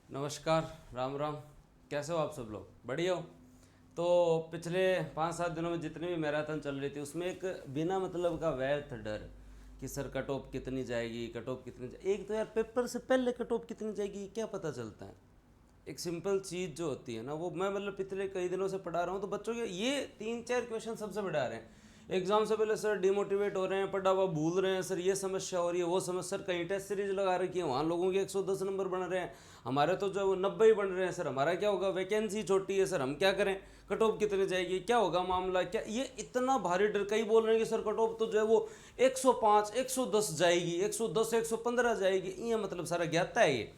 नमस्कार। राम राम। कैसे हो आप सब लोग? बढ़िया हो? तो पिछले 5-7 दिनों में जितनी भी मैराथन चल रही थी उसमें एक बिना मतलब का व्यर्थ डर कि सर कट ऑफ कितनी जाएगी, कट ऑफ कितनी जाएगी। एक तो यार पेपर से पहले कट ऑफ कितनी जाएगी क्या पता चलता है। एक सिंपल चीज़ जो होती है ना, वो मैं मतलब पिछले कई दिनों से पढ़ा रहा हूँ तो बच्चों के ये 3-4 क्वेश्चन सबसे बड़े आ रहे हैं। एग्जाम से पहले सर डिमोटिवेट हो रहे हैं, पढ़ा हुआ भूल रहे हैं, सर ये समस्या हो रही है, वो समस्या। सर कहीं टेस्ट सीरीज लगा रखी है, वहाँ लोगों के 110 नंबर बन रहे हैं, हमारे तो जो 90 ही बन रहे हैं। सर हमारा क्या होगा, वैकेंसी छोटी है, सर हम क्या करें, कट ऑफ कितने जाएगी, क्या होगा मामला, क्या ये इतना भारी डर। कई बोल रहे हैं कि सर कट ऑफ तो जो है वो 105 110 जाएगी, 110 115 जाएगी। ये मतलब सारा ज्ञाता है ये,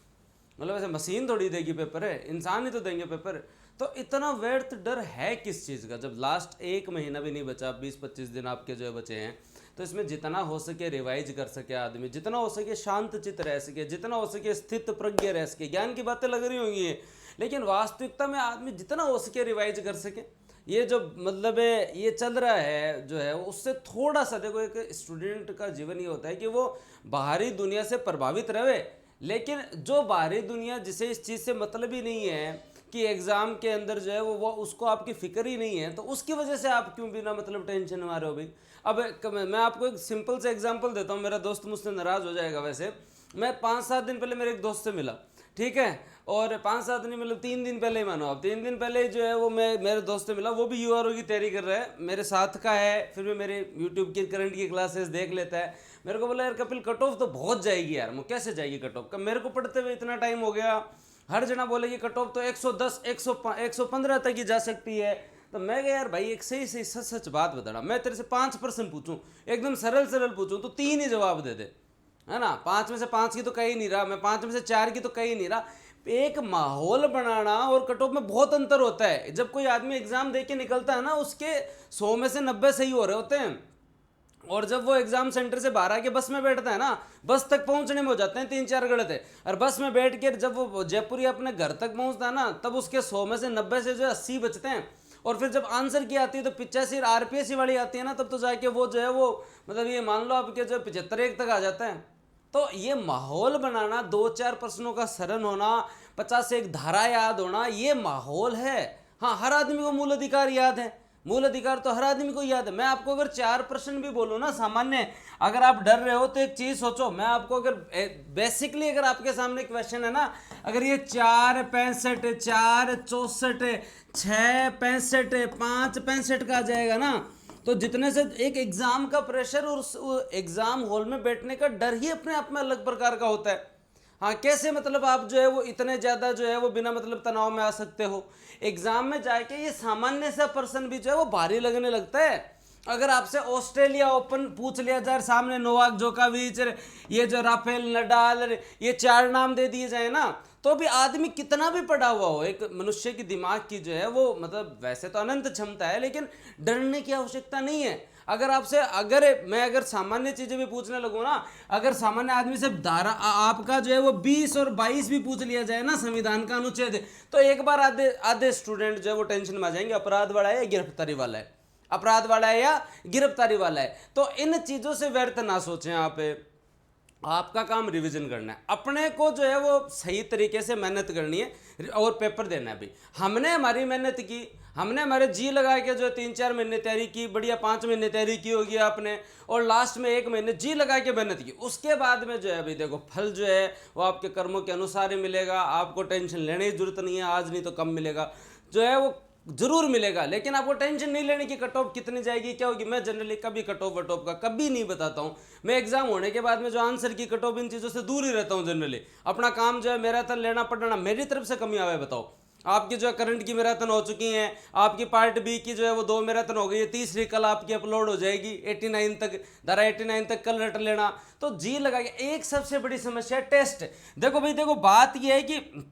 मतलब ऐसे मशीन थोड़ी देगी पेपर, है इंसान ही तो देंगे पेपर। तो इतना व्यर्थ डर है किस चीज़ का, जब लास्ट एक महीना भी नहीं बचा, 20-25 दिन आपके जो है बचे हैं। तो इसमें जितना हो सके रिवाइज कर सके आदमी, जितना हो सके शांत चित्त रह सके, जितना हो सके स्थित प्रज्ञ रह सके। ज्ञान की बातें लग रही होंगी ये, लेकिन वास्तविकता में आदमी जितना हो सके रिवाइज कर सके। ये जो मतलब है ये चल रहा है जो है उससे थोड़ा सा देखो, एक स्टूडेंट का जीवन ये होता है कि वो बाहरी दुनिया से प्रभावित रहे, लेकिन जो बाहरी दुनिया जिसे इस चीज़ से मतलब ही नहीं है कि एग्ज़ाम के अंदर जो है वो उसको आपकी फिक्र ही नहीं है, तो उसकी वजह से आप क्यों बिना मतलब टेंशन में आ रहे हो भाई। अब मैं आपको एक सिंपल से एग्जांपल देता हूँ, मेरा दोस्त मुझसे नाराज़ हो जाएगा वैसे। मैं 5-7 दिन पहले मेरे एक दोस्त से मिला, ठीक है, और 5-7 नहीं मतलब 3 दिन पहले ही मानो, अब 3 दिन पहले ही जो है वो मैं मेरे दोस्त से मिला। वो भी यूआरओ की तैयारी कर रहा है, मेरे साथ का है, फिर भी मेरे यूट्यूब की करंट की क्लासेस देख लेता है। मेरे को बोला यार कपिल कट ऑफ तो बहुत जाएगी यार। मैं कैसे जाएगी कट ऑफ का, मेरे को पढ़ते हुए इतना टाइम हो गया, हर जना बोलेगी कट ऑफ तो 110 115 तक ही जा सकती है। तो मैं कहा यार भाई एक सही सही सच सच बात बताना, मैं तेरे से 5 प्रश्न पूछूं, एकदम सरल सरल पूछूं तो 3 ही जवाब दे दे, है ना। 5 में से 5 की तो कहीं नहीं रहा, मैं 5 में से 4 की तो कहीं नहीं रहा। एक माहौल बनाना और कट ऑफ में बहुत अंतर होता है। जब कोई आदमी एग्जाम दे के निकलता है ना, उसके 100 में से 90 सही हो रहे होते हैं, और जब वो एग्जाम सेंटर से बाहर आके बस में बैठता है ना, बस तक पहुंचने में हो जाते हैं 3-4 गलत है। और बस में बैठ के जब वो जयपुरी अपने घर तक पहुंचता है ना, तब उसके 100 में से 90 से जो 80 बचते हैं। और फिर जब आंसर की आती है तो 85 आरपीएससी वाली आती है ना, तब तो जाके वो जो है वो मतलब ये मान लो आपके जो 75 एक तक आ जाता है। तो ये माहौल बनाना, 2-4 प्रश्नों का सरन होना, 50 से एक धारा याद होना, ये माहौल है। हाँ, हर आदमी को मूल अधिकार याद है, मूल अधिकार तो हर आदमी को याद है। मैं आपको अगर 4 प्रश्न भी बोलूँ ना सामान्य, अगर आप डर रहे हो तो एक चीज सोचो, मैं आपको अगर बेसिकली अगर आपके सामने क्वेश्चन है ना, अगर ये 4-65 4-64 6-65 5-65 का आ जाएगा ना, तो जितने से एक एग्जाम का प्रेशर और उस एग्जाम हॉल में बैठने का डर ही अपने आप में अलग प्रकार का होता है। हाँ, कैसे मतलब आप जो है वो इतने ज़्यादा जो है वो बिना मतलब तनाव में आ सकते हो एग्जाम में जाके। ये सामान्य सा पर्सन भी जो है वो भारी लगने लगता है। अगर आपसे ऑस्ट्रेलिया ओपन पूछ लिया जाए, सामने नोवाक जोकोविच, ये जो राफेल नडाल, ये 4 नाम दे दिए जाए ना, तो भी आदमी कितना भी पढ़ा हुआ हो, एक मनुष्य की दिमाग की जो है वो मतलब वैसे तो अनंत क्षमता है, लेकिन डरने की आवश्यकता नहीं है। अगर आपसे अगर सामान्य चीजें भी पूछने लगूँ ना, अगर सामान्य आदमी से धारा आपका जो है वो 20 और 22 भी पूछ लिया जाए ना, संविधान का अनुच्छेद, तो एक बार आधे आधे स्टूडेंट जो है वो टेंशन में आ जाएंगे, अपराध वाला है या गिरफ्तारी वाला है, अपराध वाला है या गिरफ्तारी वाला है। तो इन चीजों से व्यर्थ ना सोचें आप। आपका काम रिवीजन करना है, अपने को जो है वो सही तरीके से मेहनत करनी है और पेपर देना है भाई। हमने हमारी मेहनत की, हमने हमारे जी लगा के जो 3-4 महीने तैयारी की, बढ़िया 5 महीने तैयारी की होगी आपने, और लास्ट में 1 महीने जी लगा के मेहनत की, उसके बाद में जो है भाई देखो फल जो है वो आपके कर्मों के अनुसार ही मिलेगा। आपको टेंशन लेने की जरूरत नहीं है, आज नहीं तो कम मिलेगा, जो है वो जरूर मिलेगा। लेकिन आपको टेंशन नहीं लेने की कट ऑफ कितनी जाएगी क्या होगी। मैं जनरली कभी कट ऑफ वट ऑफ का कभी नहीं बताता हूँ। मैं एग्जाम होने के बाद में जो आंसर की कट ऑफ, इन चीज़ों से दूर ही रहता हूँ जनरली। अपना काम जो है मैराथन लेना पढ़ना, मेरी तरफ से कमी आवे बताओ। आपकी जो है करंट की मैराथन हो चुकी है, आपकी पार्ट बी की जो है वो 2 मैराथन हो गई है, तीसरी कल आपकी अपलोड हो जाएगी 89 तक, धारा 89 तक कल रट लेना। तो जी लगा के एक सबसे बड़ी समस्या है टेस्ट। देखो भाई देखो, बात यह है कि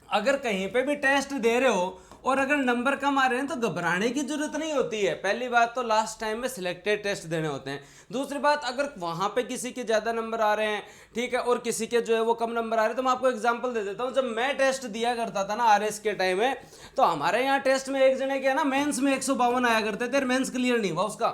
अगर कहीं पे भी टेस्ट दे रहे हो और अगर नंबर कम आ रहे हैं तो घबराने की जरूरत नहीं होती है। पहली बात तो लास्ट टाइम में सिलेक्टेड टेस्ट देने होते हैं। दूसरी बात, अगर वहां पे किसी के ज़्यादा नंबर आ रहे हैं, ठीक है, और किसी के जो है वो कम नंबर आ रहे हैं, तो मैं आपको एग्जांपल दे देता हूं। जब मैं टेस्ट दिया करता था ना आरएस के टाइम में, तो हमारे यहाँ टेस्ट में एक जने के ना मेंस में 152 आया करते थे, मेंस क्लियर नहीं हुआ उसका।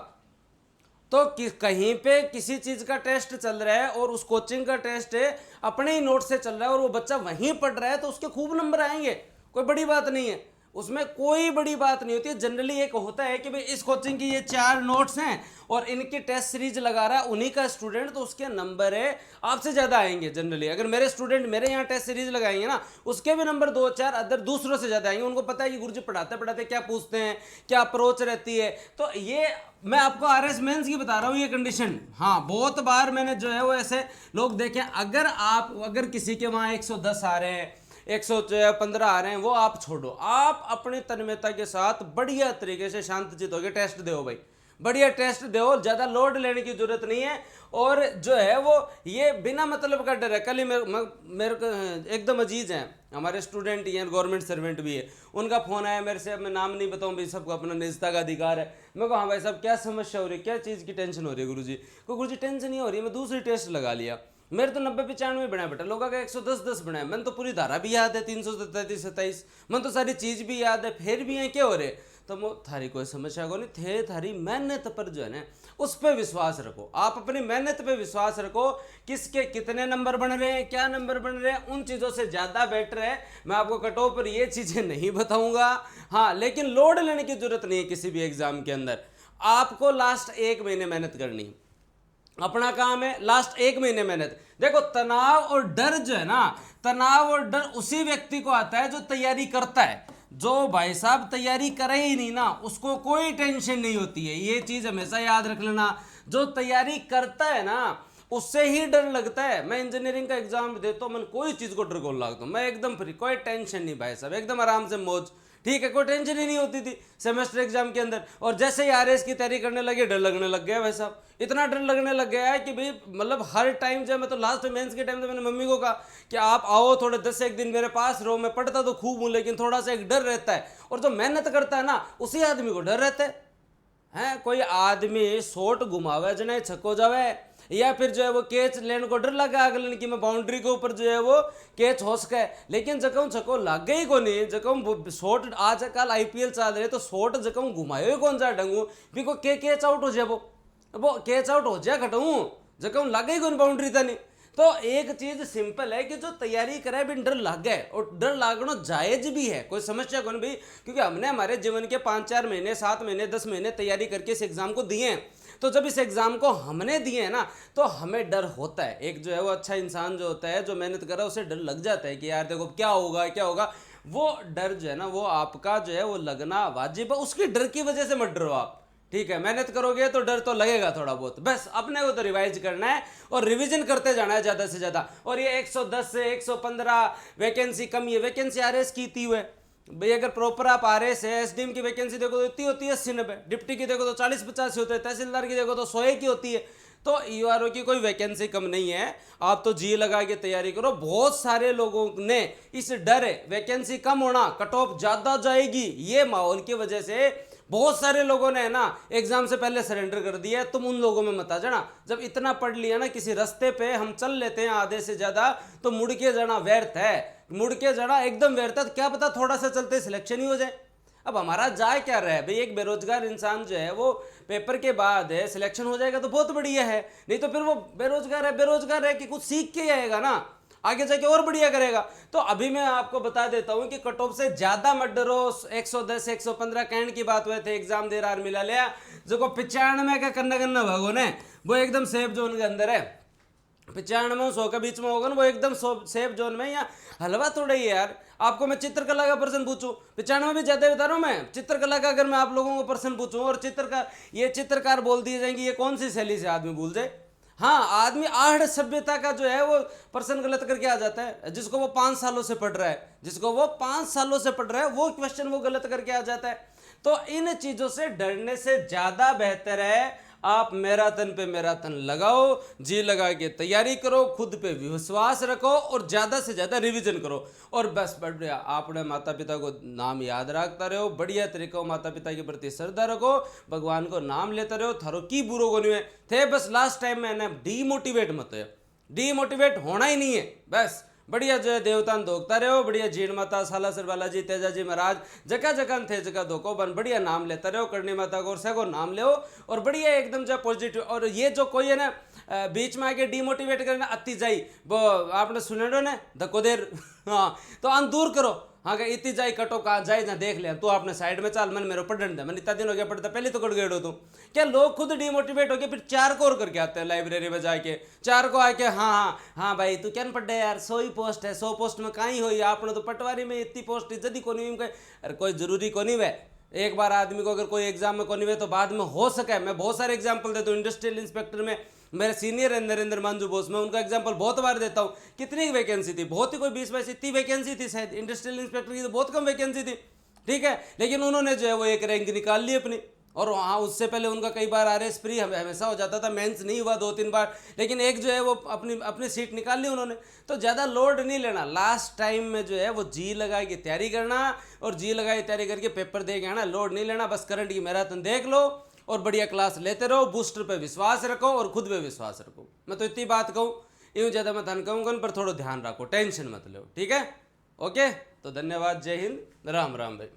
तो कहीं पे किसी चीज का टेस्ट चल रहा है और उस कोचिंग का टेस्ट है अपने ही नोट से चल रहा है और वो बच्चा वहीं पढ़ रहा है तो उसके खूब नंबर आएंगे, कोई बड़ी बात नहीं है, उसमें कोई बड़ी बात नहीं होती है। जनरली एक होता है कि भाई इस कोचिंग की ये 4 नोट्स हैं और इनकी टेस्ट सीरीज लगा रहा है उन्हीं का स्टूडेंट, तो उसके नंबर है आपसे ज़्यादा आएंगे। जनरली अगर मेरे स्टूडेंट मेरे यहाँ टेस्ट सीरीज लगाएंगे ना, उसके भी नंबर 2-4 अदर दूसरों से ज़्यादा आएंगे। उनको पता है कि गुरुजी पढ़ाते पढ़ाते क्या पूछते हैं, क्या अप्रोच रहती है। तो ये मैं आपको RS मेंस की बता रहा हूँ ये कंडीशन। हाँ, बहुत बार मैंने जो है वो ऐसे लोग देखे, अगर किसी के वहाँ 110 आ रहे हैं, 115 आ रहे हैं, वो आप छोड़ो, आप अपनी तन्मयता के साथ बढ़िया तरीके से शांतचित होकर टेस्ट दो भाई, बढ़िया टेस्ट दो, ज़्यादा लोड लेने की जरूरत नहीं है। और जो है वो ये बिना मतलब का डर है। कल ही मेरे को एकदम अजीज हैं हमारे स्टूडेंट ही हैं, गवर्नमेंट सर्वेंट भी है, उनका फ़ोन आया मेरे से, अब मैं नाम नहीं बताऊँ भाई, सबको अपना निजता का अधिकार है। मैं कहा हाँ भाई साहब क्या समस्या हो रही है, क्या चीज़ की टेंशन हो रही है गुरुजी? को गुरुजी टेंशन नहीं हो रही है, मैं दूसरी टेस्ट लगा लिया, मेरे तो 90-95 बनाए बेटा, लोगों का 110-10 बनाए, मैंने तो पूरी धारा भी याद है 333-27, मन तो सारी चीज़ भी याद है, फिर भी हैं क्या हो रहे? तो वो थारी कोई समस्या को नहीं थे, थारी मेहनत पर जो है ना उस पर विश्वास रखो, आप अपनी मेहनत पे विश्वास रखो। किसके कितने नंबर बन रहे हैं, क्या नंबर बन रहे हैं, उन चीज़ों से ज़्यादा बेटर है। मैं आपको कट ऑफ पर ये चीज़ें नहीं बताऊंगा, हाँ, लेकिन लोड लेने की जरूरत नहीं है किसी भी एग्जाम के अंदर। आपको लास्ट 1 महीने मेहनत करनी, अपना काम है लास्ट 1 महीने मेहनत। देखो तनाव और डर जो है ना, तनाव और डर उसी व्यक्ति को आता है जो तैयारी करता है। जो भाई साहब तैयारी करे ही नहीं ना, उसको कोई टेंशन नहीं होती है, ये चीज हमेशा याद रख लेना। जो तैयारी करता है ना उससे ही डर लगता है। मैं इंजीनियरिंग का एग्जाम देता हूँ, मैं कोई चीज को डर को लगता हूँ, मैं एकदम फ्री, कोई टेंशन नहीं भाई साहब, एकदम आराम से मौज, ठीक है, कोई टेंशन ही नहीं होती थी सेमेस्टर एग्जाम के अंदर। और जैसे ही RS की तैयारी करने लगे डर लगने लग गया भाई साहब, इतना डर लगने लग गया है कि भाई मतलब हर टाइम जब मैं तो लास्ट मेंस के टाइम तो मैंने मम्मी को कहा कि आप आओ थोड़े 10 दिन मेरे पास रहो, मैं पढ़ता तो खूब हूँ लेकिन थोड़ा सा एक डर रहता है। और जो मेहनत करता है ना उसी आदमी को डर रहता है। कोई आदमी शॉट घुमावे जना छक्को जावे, या फिर जो है वो कैच लेने को डर लगा अगले की मैं बाउंड्री के ऊपर जो है वो कैच हो सके, लेकिन जकम छक्को लग गई को नहीं, जकम शॉट आजकल IPL चल रहे तो शॉट जकम घुमाए कौन सा ढंगू भी को कैच आउट हो जाए, वो कैच आउट हो जाए घटू जकम लग गई कौन बाउंड्री था नहीं। तो एक चीज सिंपल है कि जो तैयारी करे भी डर लग गए, और डर लागना जायज भी है, कोई समस्या कौन भी, क्योंकि हमने हमारे जीवन के 5-4 महीने 7 महीने 10 महीने तैयारी करके इस एग्जाम को दिए हैं। तो जब इस एग्जाम को हमने दिए हैं ना तो हमें डर होता है। एक जो है वो अच्छा इंसान जो होता है, जो मेहनत कर रहा है, उसे डर लग जाता है कि यार देखो क्या होगा क्या होगा। वो डर जो है ना वो आपका जो है वो लगना वाजिब है, उसकी डर की वजह से मत डरो आप, ठीक है। मेहनत करोगे तो डर तो लगेगा थोड़ा बहुत, बस अपने को तो रिवाइज करना है और रिवीजन करते जाना है ज़्यादा से ज़्यादा। और ये 110 से 115 वैकेंसी कम, ये वैकेंसी RS की थी हुए भाई, अगर प्रॉपर आप RS है, SDM की वैकेंसी देखो तो इतनी होती है 80-90, डिप्टी की देखो तो 40-85 होते हैं, तहसीलदार की देखो तो 100 की होती है। तो ERO की कोई वैकेंसी कम नहीं है, आप तो जी लगा के तैयारी करो। बहुत सारे लोगों ने इस डर है वैकेंसी कम होना, कट ऑफ ज़्यादा जाएगी, ये माहौल की वजह से बहुत सारे लोगों ने ना एग्जाम से पहले सरेंडर कर दिया है। तुम उन लोगों में मत आ जाना। जब इतना पढ़ लिया ना, किसी रास्ते पे हम चल लेते हैं आधे से ज़्यादा, तो मुड़ के जाना व्यर्थ है, मुड़ के जाना एकदम व्यर्थ है। क्या पता थोड़ा सा चलते सिलेक्शन ही हो जाए। अब हमारा जाए क्या रहा है भाई, एक बेरोजगार इंसान जो है वो पेपर के बाद है सिलेक्शन हो जाएगा तो बहुत बढ़िया है, नहीं तो फिर वो बेरोजगार है कि कुछ सीख के आएगा ना, आगे जाके और बढ़िया करेगा। तो अभी मैं आपको बता देता हूं कि कट ऑफ से ज्यादा मत डरो। 110 115 कहने की बात हुए थे, एग्जाम दे रहा मिला लिया, जो को 95 का करना भागो ने, वो एकदम सेफ जोन के अंदर है। 95 100 के बीच में होगा ना वो एकदम सेफ जोन में। या हलवा थोड़ा ही यार, आपको मैं चित्रकला का प्रश्न पूछूं, 95 भी ज्यादा बता रहा हूं मैं। चित्रकला का अगर मैं आप लोगों को प्रश्न पूछूं और चित्रकार बोल दिए जाएंगे, ये कौन सी शैली से आदमी भूल जाए। हाँ, आदमी आढ़ सभ्यता का जो है वो प्रश्न गलत करके आ जाता है, जिसको वो 5 सालों से पढ़ रहा है, वो क्वेश्चन वो गलत करके आ जाता है। तो इन चीजों से डरने से ज्यादा बेहतर है आप मैराथन पे मैराथन लगाओ, जी लगा के तैयारी करो, खुद पे विश्वास रखो और ज्यादा से ज्यादा रिवीजन करो। और बस बढ़िया अपने माता पिता को नाम याद रखता रहो, बढ़िया तरीके माता पिता के प्रति श्रद्धा रखो, भगवान को नाम लेते रहो, थारो की बुरो को नहीं थे। बस लास्ट टाइम में डीमोटिवेट मत हो, डीमोटिवेट होना ही नहीं है, बस बढ़िया जो है देवता धोखता रहो, बढ़िया जीण माता सालासर बालाजी तेजा जी महाराज जगह जगह थे जगह धोको बन, बढ़िया नाम लेता रहो, करणी माता गौर से को नाम ले और बढ़िया एकदम जो पॉजिटिव। और ये जो कोई है ना बीच में आके डिमोटिवेट करना अति जाई, वो आपने सुने ना धकोदेर हाँ, तो अन दूर करो। हाँ क्या इतनी जाई कटो कहाँ जाए ना देख ले, तू अपने साइड में चल, मन मेरे पढ़ने दे, मैंने इतना दिन हो गया पढ़ता, पहले तो कट गए तू। क्या लोग खुद डिमोटिवेट हो गए, फिर 4 को और करके आते हैं लाइब्रेरी में जाके, 4 को आके हाँ हाँ हाँ भाई तू क्या पढ़े यार, 100 ही पोस्ट है, 100 पोस्ट में कहीं हो आपने तो पटवारी में इतनी पोस्ट जदी को नहीं। अरे कोई जरूरी को नहीं वह, एक बार आदमी को अगर कोई एग्जाम में को नहीं हुए तो बाद में हो सके। मैं बहुत सारे एग्जाम्पल देता हूँ, इंडस्ट्रियल इंस्पेक्टर में मेरे सीनियर है नरेंद्र मंजू बोस, मैं उनका एग्जांपल बहुत बार देता हूँ। कितनी वैकेंसी थी, बहुत ही कोई 20-22 इतनी वैकेंसी थी शायद इंडस्ट्रियल इंस्पेक्टर की, तो बहुत कम वैकेंसी थी, ठीक है। लेकिन उन्होंने जो है वो एक रैंक निकाल ली अपनी, और हाँ उससे पहले उनका कई बार RS फ्री हमेशा हो जाता था, मेंस नहीं हुआ 2-3 बार, लेकिन एक जो है वो अपनी अपनी सीट निकाल ली उन्होंने। तो ज़्यादा लोड नहीं लेना, लास्ट टाइम में जो है वो जी लगा के तैयारी करना, और जी लगा के तैयारी करके पेपर दे के आना, लोड नहीं लेना। बस करंट की मैराथन देख लो और बढ़िया क्लास लेते रहो, बूस्टर पे विश्वास रखो और खुद पे विश्वास रखो। मैं तो इतनी बात कहूँ, यूँ ज़्यादा मैं धन कहूँगा, पर थोड़ा ध्यान रखो, टेंशन मत लो, ठीक है। ओके, तो धन्यवाद, जय हिंद, राम राम भाई।